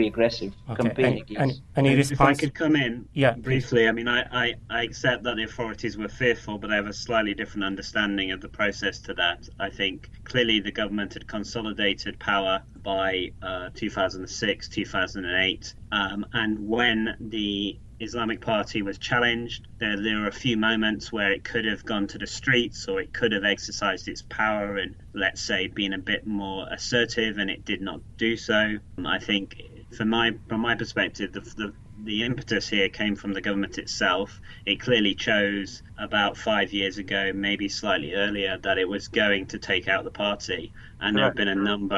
very aggressive campaign against. Any response? If I could come in briefly, please. I mean, I accept that the authorities were fearful, but I have a slightly different understanding of the process to that. I think clearly the government had consolidated power by 2006, 2008, and when the Islamic Party was challenged, there were a few moments where it could have gone to the streets, or it could have exercised its power and, let's say, been a bit more assertive, and it did not do so. I think from my perspective, the impetus here came from the government itself. It clearly chose about 5 years ago, maybe slightly earlier, that it was going to take out the party. And there have been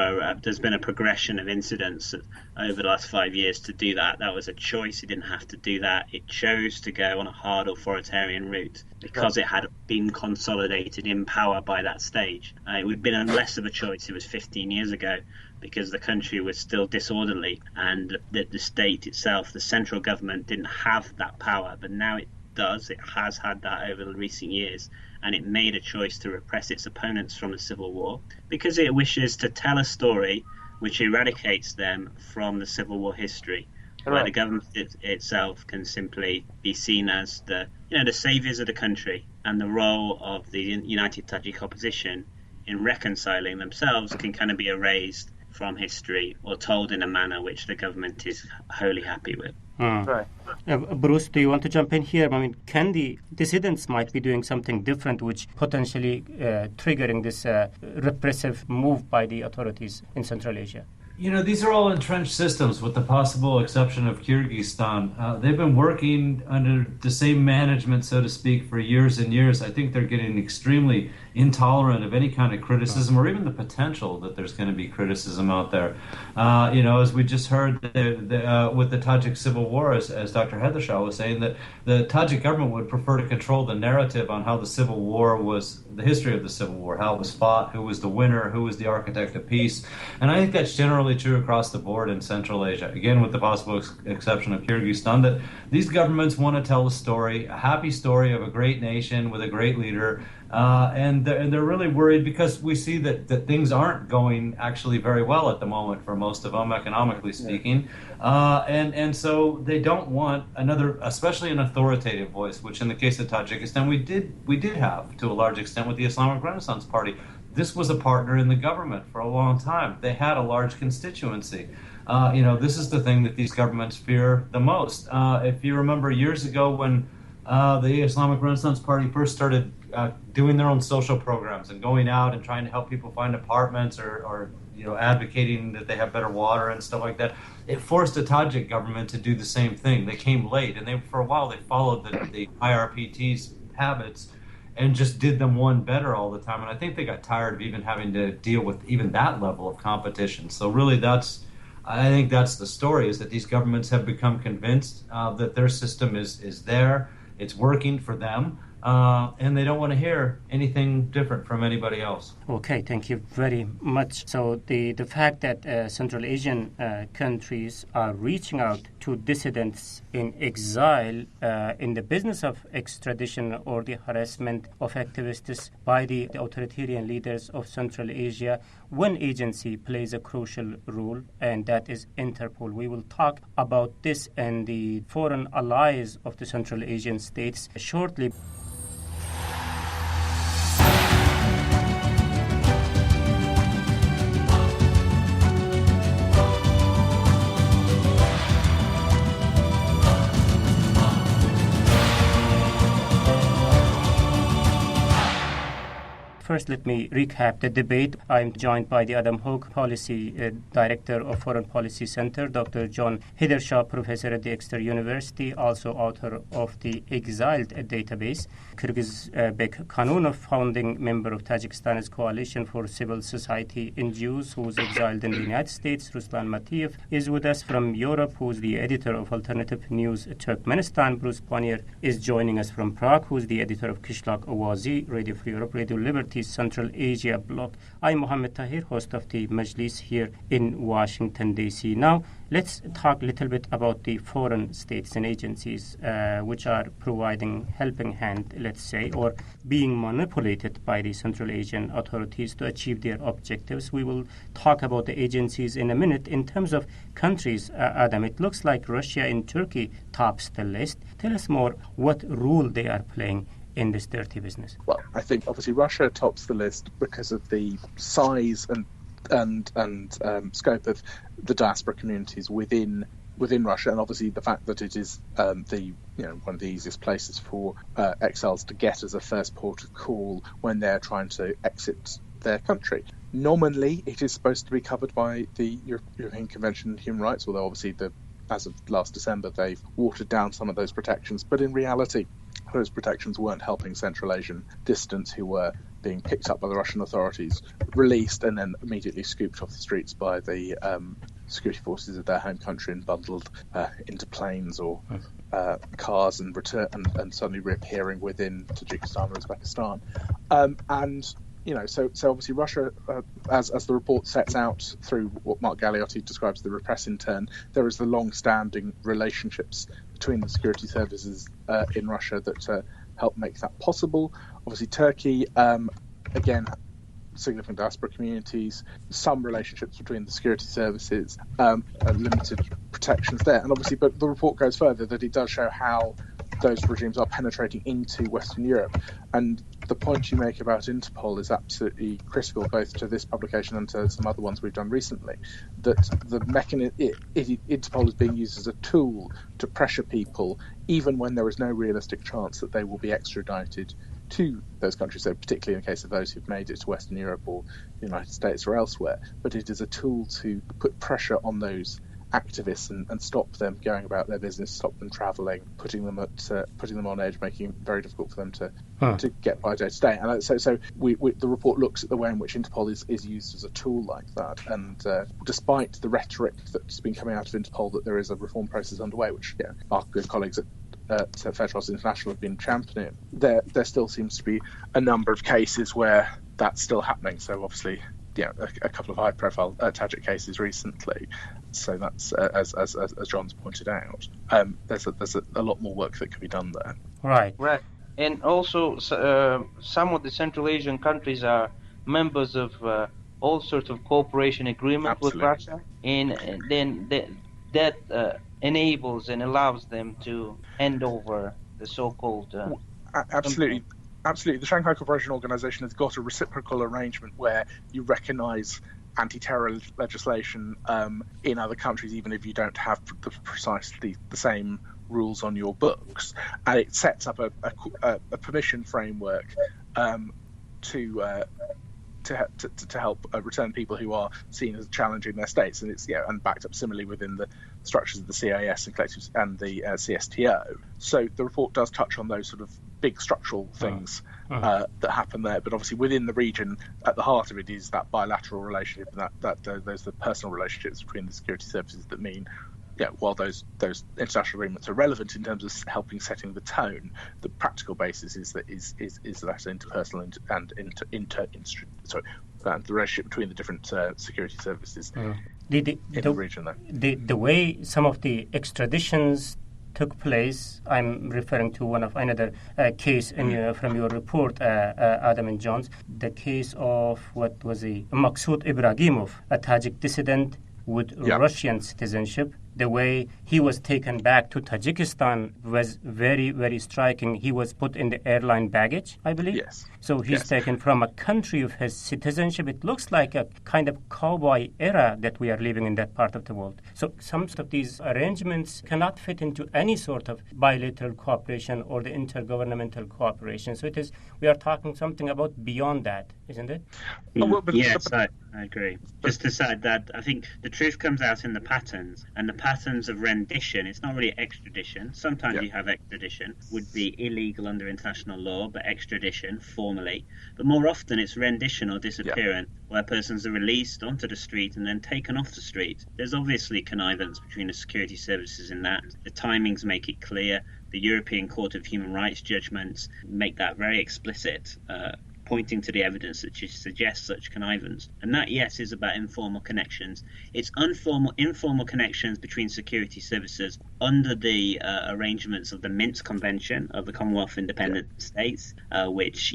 there's been a progression of incidents over the last 5 years to do that. That was a choice. It didn't have to do that. It chose to go on a hard authoritarian route because it had been consolidated in power by that stage. It would have been less of a choice. It was 15 years ago, because the country was still disorderly and the state itself, the central government, didn't have that power. But now it does. It has had that over the recent years, and it made a choice to repress its opponents from the civil war because it wishes to tell a story which eradicates them from the civil war history, where the government itself can simply be seen as the saviors of the country, and the role of the United Tajik opposition in reconciling themselves can kind of be erased from history or told in a manner which the government is wholly happy with. Bruce, do you want to jump in here? I mean, can the dissidents might be doing something different which potentially triggering this repressive move by the authorities in Central Asia? These are all entrenched systems with the possible exception of Kyrgyzstan. They've been working under the same management, so to speak, for years and years. I think they're getting extremely intolerant of any kind of criticism or even the potential that there's going to be criticism out there. As we just heard with the Tajik civil war, as Dr. Heathershah was saying, that the Tajik government would prefer to control the narrative on how the civil war was, the history of the civil war, how it was fought, who was the winner, who was the architect of peace. And I think that's generally true across the board in Central Asia, again with the possible exception of Kyrgyzstan, that these governments want to tell a story, a happy story of a great nation with a great leader, and they're really worried because we see that things aren't going actually very well at the moment for most of them, economically speaking, and so they don't want another, especially an authoritative voice, which in the case of Tajikistan we did have to a large extent with the Islamic Renaissance Party. This was a partner in the government for a long time. They had a large constituency. This is the thing that these governments fear the most. If you remember years ago when the Islamic Renaissance Party first started doing their own social programs and going out and trying to help people find apartments or advocating that they have better water and stuff like that, it forced the Tajik government to do the same thing. They came late, and for a while they followed the IRPT's habits and just did them one better all the time. And I think they got tired of even having to deal with even that level of competition. So really I think that's the story, is that these governments have become convinced that their system is there, it's working for them, and they don't want to hear anything different from anybody else. Okay, thank you very much. So the fact that Central Asian countries are reaching out to dissidents in exile in the business of extradition or the harassment of activists by the authoritarian leaders of Central Asia, one agency plays a crucial role, and that is Interpol. We will talk about this and the foreign allies of the Central Asian states shortly. First, let me recap the debate. I'm joined by the Adam Hook Policy Director of Foreign Policy Center, Dr. John Heathershah, Professor at the Exeter University, also author of the Exiled Database, Kyrgyzbek Kanunov, founding member of Tajikistan's Coalition for Civil Society NGOs, who's exiled in the United States. Ruslan Matiev is with us from Europe, who's the editor of Alternative News Turkmenistan. Bruce Pannier is joining us from Prague, who's the editor of Kishlak Owazi, Radio Free Europe, Radio Liberty, the Central Asia bloc. I'm Mohammed Tahir, host of the Majlis here in Washington, D.C. Now, let's talk a little bit about the foreign states and agencies which are providing helping hand, let's say, or being manipulated by the Central Asian authorities to achieve their objectives. We will talk about the agencies in a minute. In terms of countries, Adam, it looks like Russia and Turkey tops the list. Tell us more what role they are playing in this dirty business. Well, I think obviously Russia tops the list because of the size and scope of the diaspora communities within Russia, and obviously the fact that it is one of the easiest places for exiles to get as a first port of call when they're trying to exit their country. Nominally, it is supposed to be covered by the European Convention on Human Rights, although obviously as of last December they've watered down some of those protections. But in reality, those protections weren't helping Central Asian dissidents who were being picked up by the Russian authorities, released, and then immediately scooped off the streets by the security forces of their home country and bundled into planes or cars and suddenly reappearing within Tajikistan or Uzbekistan. So obviously Russia, as the report sets out through what Mark Galeotti describes as the repress intern, there is the long-standing relationships between the security services in Russia that help make that possible. Obviously Turkey, again, significant diaspora communities, some relationships between the security services, limited protections there. And obviously, but the report goes further, that it does show how those regimes are penetrating into Western Europe. And the point you make about Interpol is absolutely critical, both to this publication and to some other ones we've done recently, that the Interpol is being used as a tool to pressure people, even when there is no realistic chance that they will be extradited to those countries, so particularly in the case of those who've made it to Western Europe or the United States or elsewhere. But it is a tool to put pressure on those activists and stop them going about their business, stop them travelling, putting them on edge, making it very difficult for them to get by day to day. And so the report looks at the way in which Interpol is used as a tool like that. And despite the rhetoric that's been coming out of Interpol that there is a reform process underway, which our good colleagues at Fair Trials International have been championing, there still seems to be a number of cases where that's still happening. So obviously, a couple of high-profile Tajik cases recently. So that's as John's pointed out, there's a lot more work that could be done there. Right. And also, some of the Central Asian countries are members of all sorts of cooperation agreements with Russia, and then that enables and allows them to hand over the so-called... Absolutely. The Shanghai Cooperation Organization has got a reciprocal arrangement where you recognize anti-terror legislation in other countries, even if you don't have precisely the same rules on your books. And it sets up a permission framework to help return people who are seen as challenging their states, and it's and backed up similarly within the structures of the CIS and collectives and the CSTO. So the report does touch on those sort of big structural things that happen there, but obviously within the region, at the heart of it is that bilateral relationship, and that those the personal relationships between the security services that mean. While those international agreements are relevant in terms of helping setting the tone, the practical basis is that interpersonal and the relationship between the different security services in the region. The way some of the extraditions took place, I'm referring to another case from your report, Adam and Johns, the case of Maqsood Ibragimov, a Tajik dissident with Russian citizenship. The way he was taken back to Tajikistan was very, very striking. He was put in the airline baggage, I believe. Yes. So he's taken from a country of his citizenship. It looks like a kind of cowboy era that we are living in that part of the world. So some of these arrangements cannot fit into any sort of bilateral cooperation or the intergovernmental cooperation. So we are talking something about beyond that, isn't it? Yes, I agree. Just to say that I think the truth comes out in the patterns, and the patterns of rendition. It's not really extradition. Sometimes you have extradition, would be illegal under international law, but extradition formally. But more often it's rendition or disappearance, where persons are released onto the street and then taken off the street. There's obviously connivance between the security services in that. The timings make it clear. The European Court of Human Rights judgments make that very explicit. pointing to the evidence that suggests such connivance. And that, yes, is about informal connections. It's informal connections between security services under the arrangements of the Minsk Convention of the Commonwealth of Independent States, which,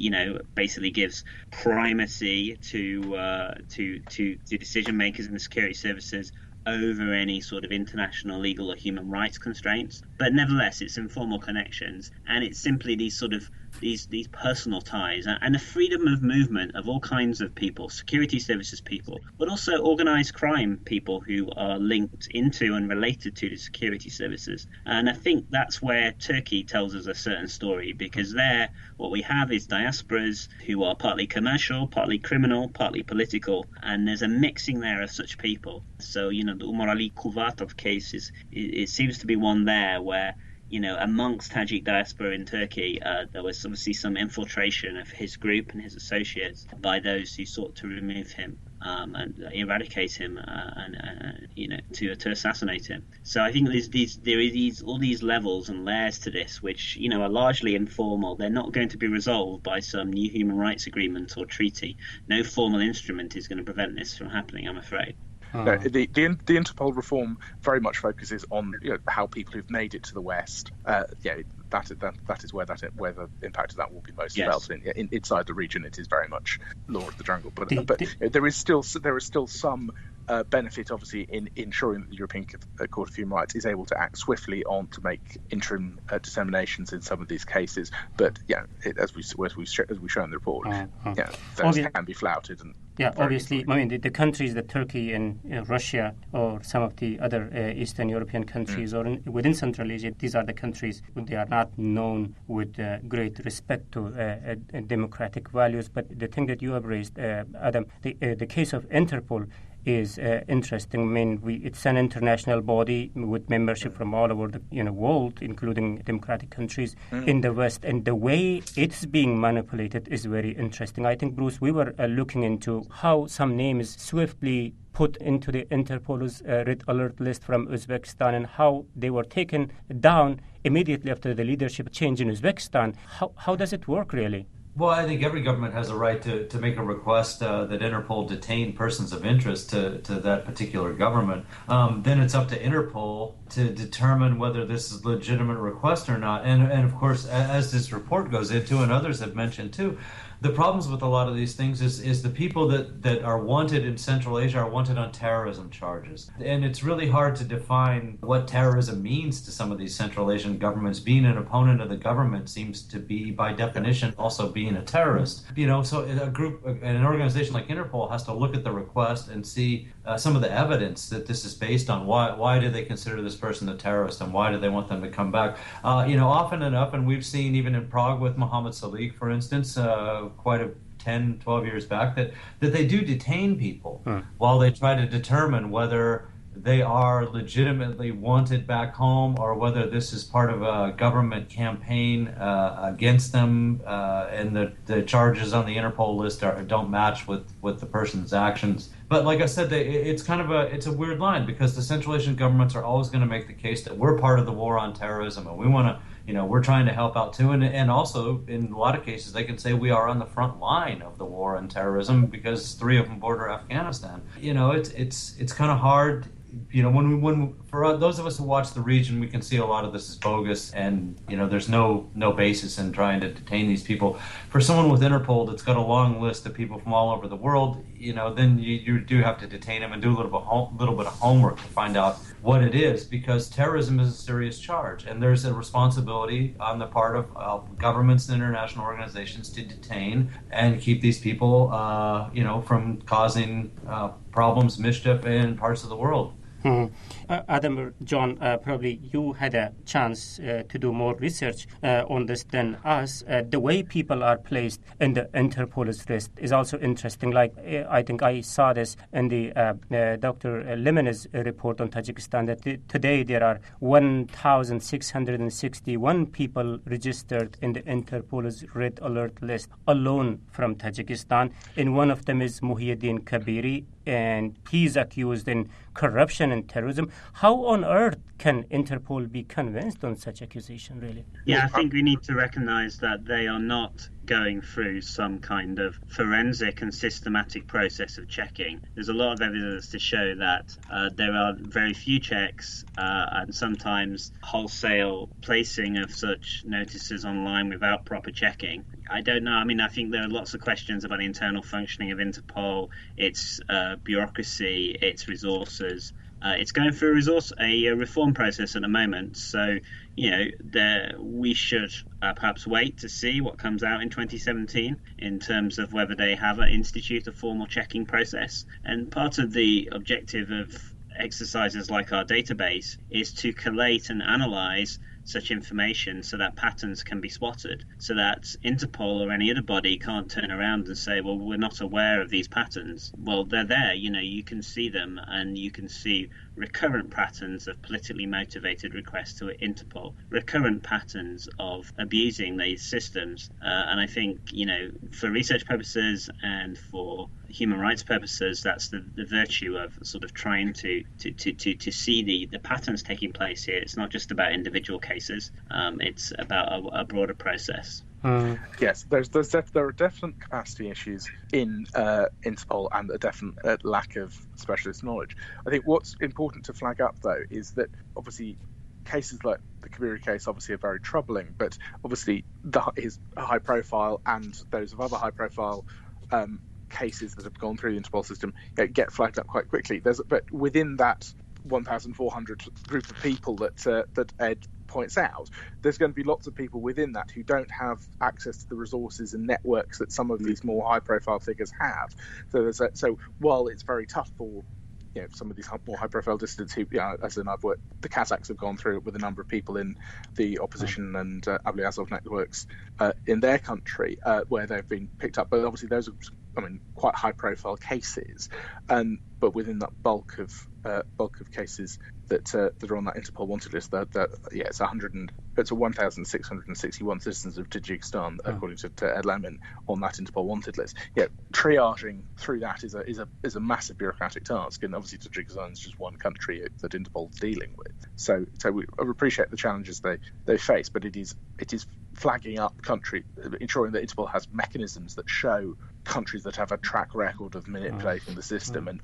basically gives primacy to decision makers in the security services over any sort of international legal or human rights constraints. But nevertheless, it's informal connections, and it's simply these sort of these personal ties and the freedom of movement of all kinds of people, security services people, but also organized crime people who are linked into and related to the security services. And I think that's where Turkey tells us a certain story, because there what we have is diasporas who are partly commercial, partly criminal, partly political, and there's a mixing there of such people. So, the Umar Ali Kuvatov case it seems to be one there where, amongst Tajik diaspora in Turkey, there was obviously some infiltration of his group and his associates by those who sought to remove him and eradicate him and to assassinate him. So I think there is all these levels and layers to this, which are largely informal. They're not going to be resolved by some new human rights agreement or treaty. No formal instrument is going to prevent this from happening, I'm afraid. No, the Interpol reform very much focuses on how people who've made it to the West. That is where the impact of that will be most felt. Inside the region, it is very much law of the jungle. But there is still some benefit, obviously, in ensuring that the European Court of Human Rights is able to act swiftly to make interim determinations in some of these cases. But as we show in the report, those can be flouted. Obviously, the countries that Turkey and Russia or some of the other Eastern European countries or within Central Asia, these are the countries they are not known with great respect to democratic values. But the thing that you have raised, Adam, the case of Interpol is interesting. It's an international body with membership from all over the world, including democratic countries in the West, and the way it's being manipulated is very interesting. I think, Bruce, we were looking into how some names swiftly put into the Interpol's red alert list from Uzbekistan and how they were taken down immediately after the leadership change in Uzbekistan. How does it work, really? Well, I think every government has a right to make a request that Interpol detain persons of interest to that particular government. Then it's up to Interpol to determine whether this is a legitimate request or not. And of course, as this report goes into, and others have mentioned too, the problems with a lot of these things is the people that are wanted in Central Asia are wanted on terrorism charges. And it's really hard to define what terrorism means to some of these Central Asian governments. Being an opponent of the government seems to be, by definition, also being a terrorist. So an organization like Interpol has to look at the request and see some of the evidence that this is based on. Why do they consider this person a terrorist, and why do they want them to come back? Often enough, and we've seen even in Prague with Mohammed Salik, for instance, quite a 10, 12 years back, that they do detain people while they try to determine whether they are legitimately wanted back home or whether this is part of a government campaign against them, and the charges on the Interpol list don't match with the person's actions. But like I said, it's a weird line, because the Central Asian governments are always going to make the case that we're part of the war on terrorism and we want to, we're trying to help out too. And also, in a lot of cases, they can say we are on the front line of the war on terrorism because 3 of them border Afghanistan. It's kind of hard. When for those of us who watch the region, we can see a lot of this is bogus, and there's no basis in trying to detain these people. For someone with Interpol that's got a long list of people from all over the world, then you do have to detain them and do a little bit of homework to find out what it is, because terrorism is a serious charge, and there's a responsibility on the part of governments and international organizations to detain and keep these people, from causing problems, mischief in parts of the world. Adam or John, probably you had a chance to do more research on this than us. The way people are placed in the Interpol's list is also interesting. Like, I think I saw this in the Dr. Lemon's report on Tajikistan, that today there are 1,661 people registered in the Interpol's red alert list alone from Tajikistan. And one of them is Muhyiddin Kabiri, and he's accused in corruption and terrorism. How on earth can Interpol be convinced on such accusation, really? Yeah, I think we need to recognize that they are not going through some kind of forensic and systematic process of checking. There's a lot of evidence to show that there are very few checks and sometimes wholesale placing of such notices online without proper checking. I don't know. I mean, I think there are lots of questions about the internal functioning of Interpol, its bureaucracy, its resources. It's going through a reform process at the moment, so we should perhaps wait to see what comes out in 2017 in terms of whether they have institute a formal checking process. And part of the objective of exercises like our database is to collate and analyze such information so that patterns can be spotted, so that Interpol or any other body can't turn around and say, well, we're not aware of these patterns. Well, they're there, you can see them, and you can see recurrent patterns of politically motivated requests to Interpol, recurrent patterns of abusing these systems. And I think, for research purposes and for human rights purposes, that's the virtue of sort of trying to see the patterns taking place here. It's not just about individual cases. It's about a broader process. Yes, there are definite capacity issues in Interpol and a definite lack of specialist knowledge. I think what's important to flag up, though, is that obviously cases like the Kabiri case obviously are very troubling, but obviously his high profile and those of other high profile cases that have gone through the Interpol system get flagged up quite quickly. But within that 1,400 group of people that Ed points out, there's going to be lots of people within that who don't have access to the resources and networks that some of these more high-profile figures have. So while it's very tough for some of these more high-profile dissidents who, as in I've worked, the Kazakhs have gone through it with a number of people in the opposition and Ably Azov networks in their country where they've been picked up. But obviously those are, quite high-profile cases. But within that bulk of cases that are on that Interpol wanted list, it's 1,661 citizens of Tajikistan, according to Ed Lemon, on that Interpol wanted list. Triaging through that is a massive bureaucratic task, and obviously Tajikistan is just one country that Interpol's dealing with. So we appreciate the challenges they face, but it is flagging up ensuring that Interpol has mechanisms that show countries that have a track record of manipulating the system and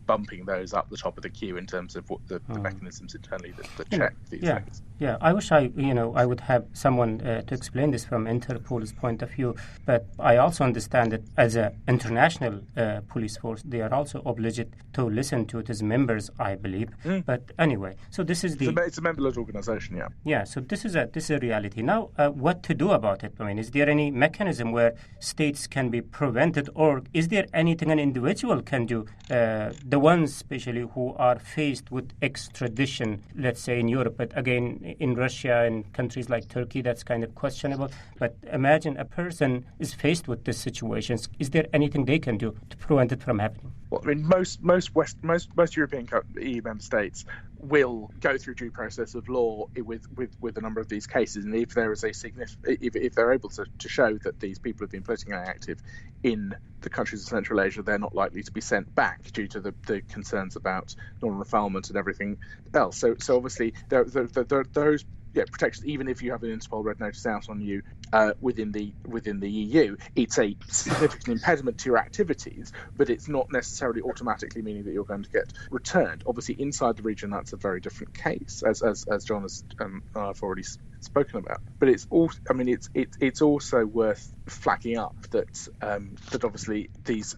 bumping those up the top of the queue in terms of what the mechanisms internally that check these things. Yeah, I wish I would have someone to explain this from Interpol's point of view. But I also understand that as an international police force, they are also obliged to listen to its members, I believe. But anyway, so this is it's a member-led organisation, yeah. Yeah, so this is a reality. Now, what to do about it? I mean, is there any mechanism where states can be prevented, or is there anything an individual can do? The ones especially who are faced with extradition, let's say in Europe, but again in Russia and countries like Turkey, that's kind of questionable. But imagine a person is faced with this situation. Is there anything they can do to prevent it from happening? Well, I mean, most European EU member states will go through due process of law with a number of these cases, and if there is if they're able to show that these people have been politically active in the countries of Central Asia, they're not likely to be sent back due to the concerns about non-refoulement and everything else. So obviously there those protections, even if you have an Interpol red notice out on you within the EU, it's a significant impediment to your activities, but it's not necessarily automatically meaning that you're going to get returned. Obviously, inside the region, that's a very different case, as John has I've already spoken about. But it's also worth flagging up that obviously these.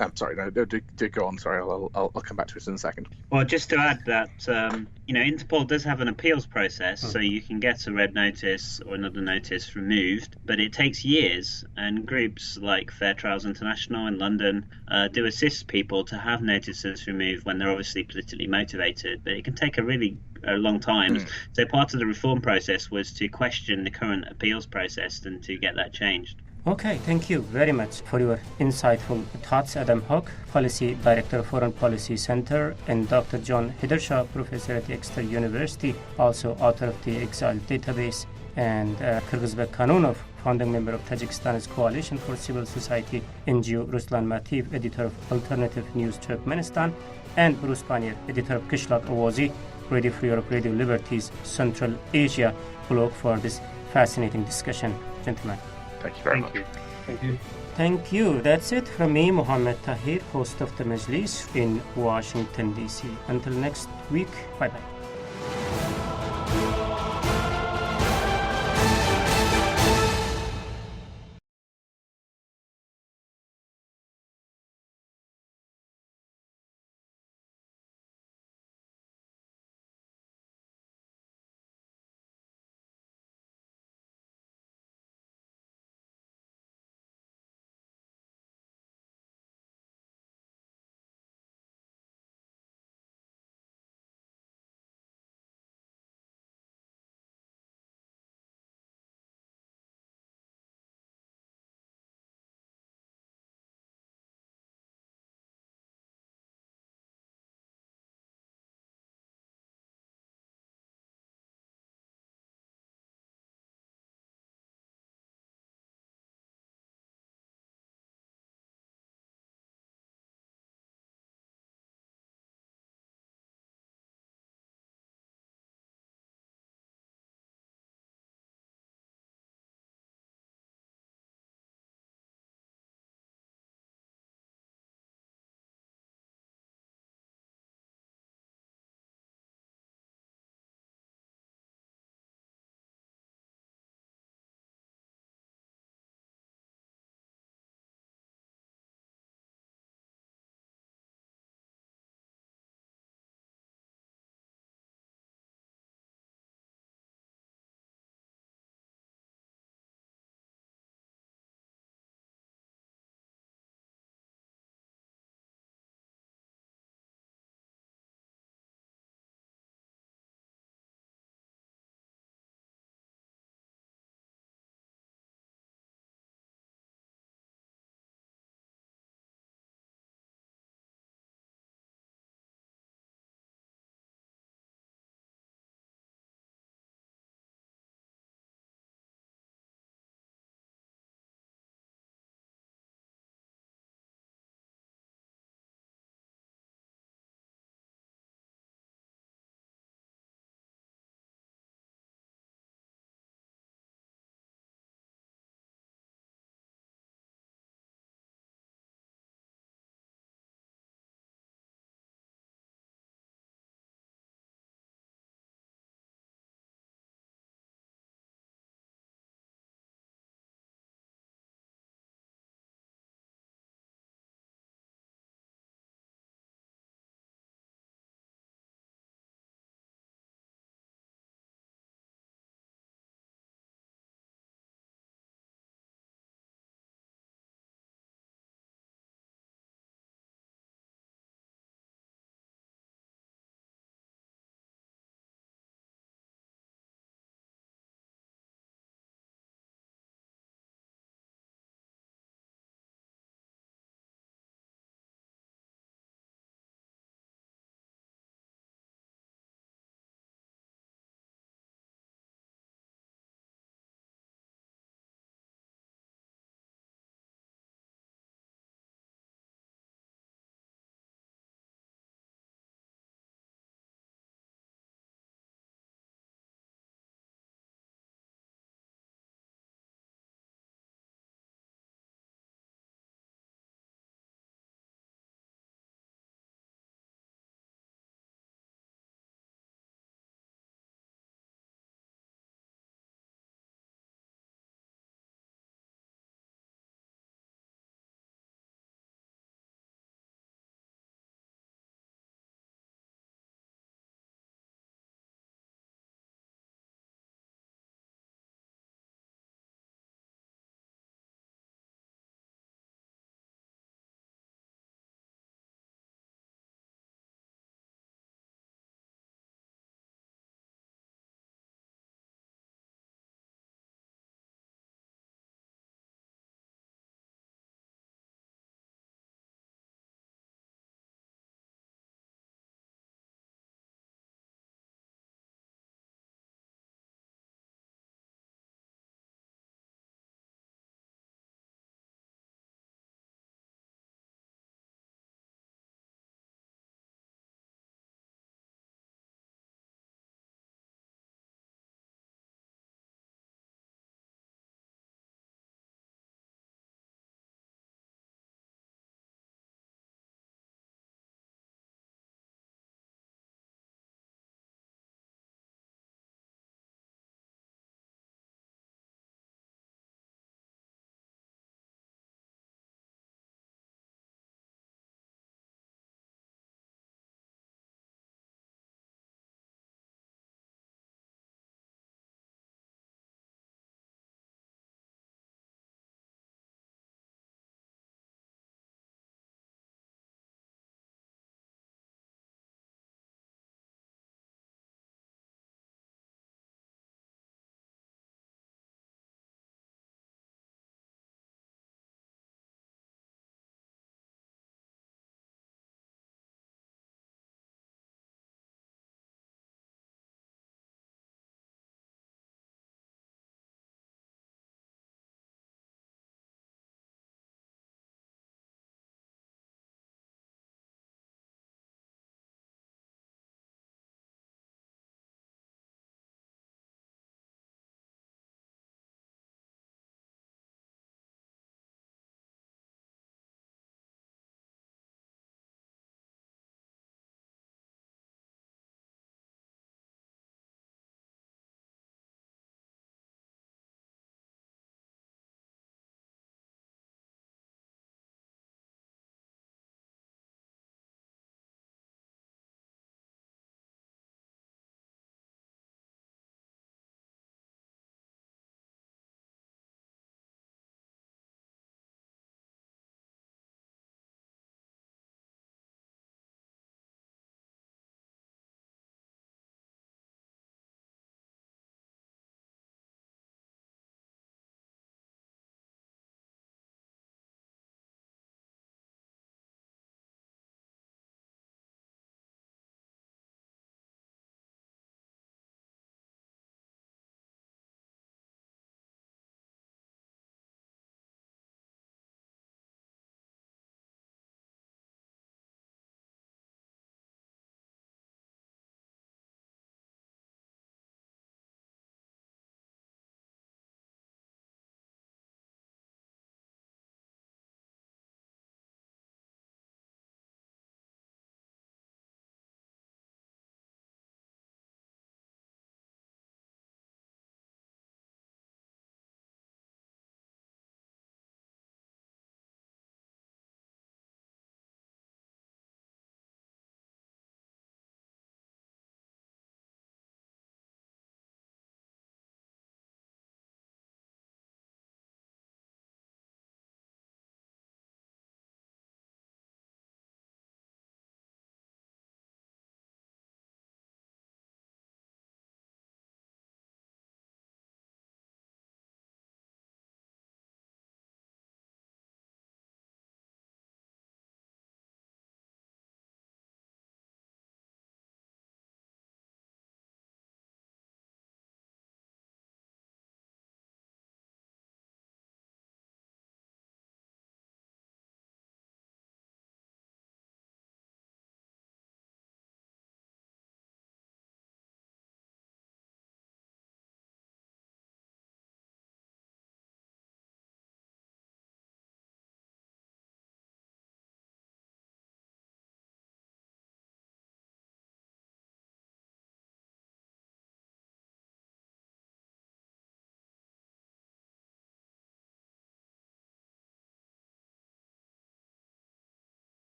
I'm sorry, no, do go on. Sorry, I'll come back to it in a second. Well, just to add that Interpol does have an appeals process, so you can get a red notice or another notice removed, but it takes years. And groups like Fair Trials International in London do assist people to have notices removed when they're obviously politically motivated, but it can take a long time. So part of the reform process was to question the current appeals process and to get that changed. Okay, thank you very much for your insightful thoughts, Adam Hawk, Policy Director, Foreign Policy Center, and Dr. John Hidershaw, Professor at Exeter University, also author of the Exile Database, and Kyrgyzbek Kanunov, founding member of Tajikistan's Coalition for Civil Society, NGO Ruslan Mativ, editor of Alternative News Turkmenistan, and Bruce Pannier, editor of Kishlat Owazi, Radio Free Europe, Radio Liberty's Central Asia blog, for this fascinating discussion. Gentlemen. Thank you very much. Thank you. Thank you. That's it from me, Mohammed Tahir, host of the Majlis in Washington, D.C. Until next week, bye-bye.